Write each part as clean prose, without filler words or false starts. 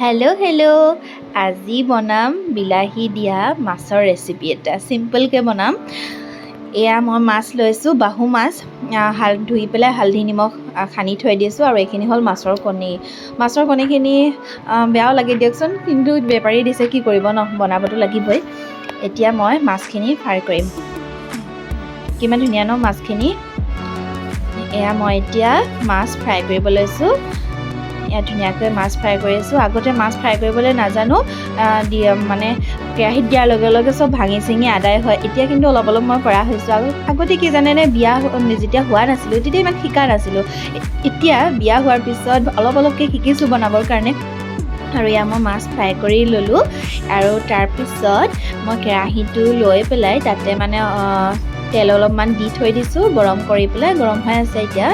Hello' আজি বনাম বিলাহী দিয়া মাছৰ ৰেচিপি এটা চিম্পলকৈ বনাম। এয়া মই মাছ লৈছোঁ, বাহু মাছ ধুই পেলাই হালধি নিমখ সানি থৈ দিছোঁ। আৰু এইখিনি হ'ল মাছৰ কণী। মাছৰ কণীখিনি বেয়াও লাগে দিয়কচোন, কিন্তু বেপাৰী দিছে কি কৰিব ন, বনাবতো লাগিবই। এতিয়া মই মাছখিনি ফ্ৰাই কৰিম। কিমান ধুনীয়া ন মাছখিনি। এয়া মই এতিয়া মাছ ফ্ৰাই কৰিব লৈছোঁ। ইয়াত ধুনীয়াকৈ মাছ ফ্ৰাই কৰি আছোঁ। আগতে মাছ ফ্ৰাই কৰিবলৈ নাজানো, মানে কেৰাহীত দিয়াৰ লগে লগে চব ভাঙি চিঙি আদায় হয়। এতিয়া কিন্তু অলপ অলপ মই পৰা হৈছোঁ। আগতে কি জানেনে, বিয়া যেতিয়া হোৱা নাছিলোঁ তেতিয়া ইমান শিকা নাছিলোঁ। এতিয়া বিয়া হোৱাৰ পিছত অলপ অলপকৈ শিকিছোঁ বনাবৰ কাৰণে। আৰু এয়া মই মাছ ফ্ৰাই কৰি ল'লোঁ। আৰু তাৰপিছত মই কেৰাহীটো লৈ পেলাই তাতে মানে তেল অলপমান দি থৈ দিছোঁ, গৰম কৰি পেলাই। গৰম হৈ আছে এতিয়া,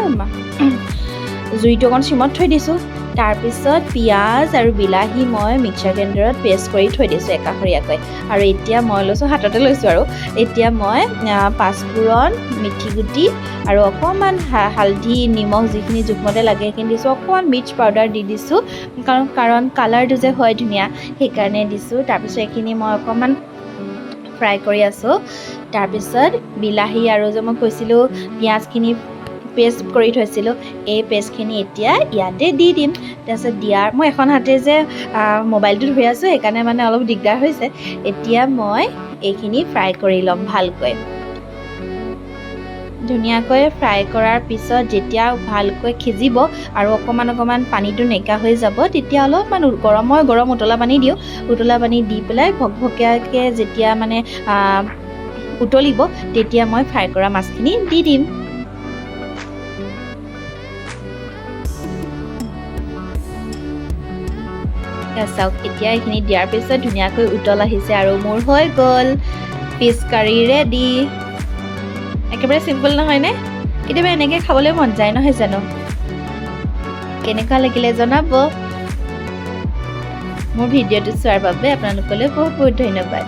জুইটো অকণ চিমত থৈ দিছোঁ। তাৰপিছত পিঁয়াজ আৰু বিলাহী মই মিক্সাৰ গ্ৰাইণ্ডাৰত পেষ্ট কৰি থৈ দিছোঁ একাষৰীয়াকৈ। আৰু এতিয়া মই লৈছোঁ, হাততে লৈছোঁ আৰু এতিয়া মই পাঁচফোৰণ, মিঠি গুটি আৰু অকণমান হালধি নিমখ যিখিনি জোখমতে লাগে সেইখিনি দিছোঁ। অকণমান মিৰ্চ পাউডাৰ দি দিছোঁ, কাৰণ কালাৰটো যে হয় ধুনীয়া, সেইকাৰণে দিছোঁ। তাৰপিছত এইখিনি মই অকণমান ফ্ৰাই কৰি আছোঁ। তাৰপিছত বিলাহী আৰু যে মই কৈছিলোঁ পিঁয়াজখিনি পেষ্ট কৰি থৈছিলোঁ, এই পেষ্টখিনি এতিয়া ইয়াতে দি দিম। তাৰপিছত মই এখন হাতে যে মোবাইলটো ধৰি আছোঁ, সেইকাৰণে মানে অলপ দিগদাৰ হৈছে। এতিয়া মই এইখিনি ফ্ৰাই কৰি ল'ম ভালকৈ। ধুনীয়াকৈ ফ্ৰাই কৰাৰ পিছত যেতিয়া ভালকৈ সিজিব আৰু অকণমান পানীটো নাইকিয়া হৈ যাব, তেতিয়া অলপমান গৰম উতলা পানী দিওঁ। উতলা পানী দি পেলাই ভকভকীয়াকৈ যেতিয়া মানে উতলিব, তেতিয়া মই ফ্ৰাই কৰা মাছখিনি দি দিম। চাওক, এতিয়া এইখিনি দিয়াৰ পিছত ধুনীয়াকৈ উতল আহিছে আৰু মোৰ হৈ গ'ল ফিছ কাৰী ৰেডি। একেবাৰে চিম্পল নহয়নে? কেতিয়াবা এনেকৈ খাবলৈ মন যায়, নহয় জানো? কেনেকুৱা লাগিলে জনাব। মোৰ ভিডিঅ'টো চোৱাৰ বাবে আপোনালোকলৈ বহুত বহুত ধন্যবাদ।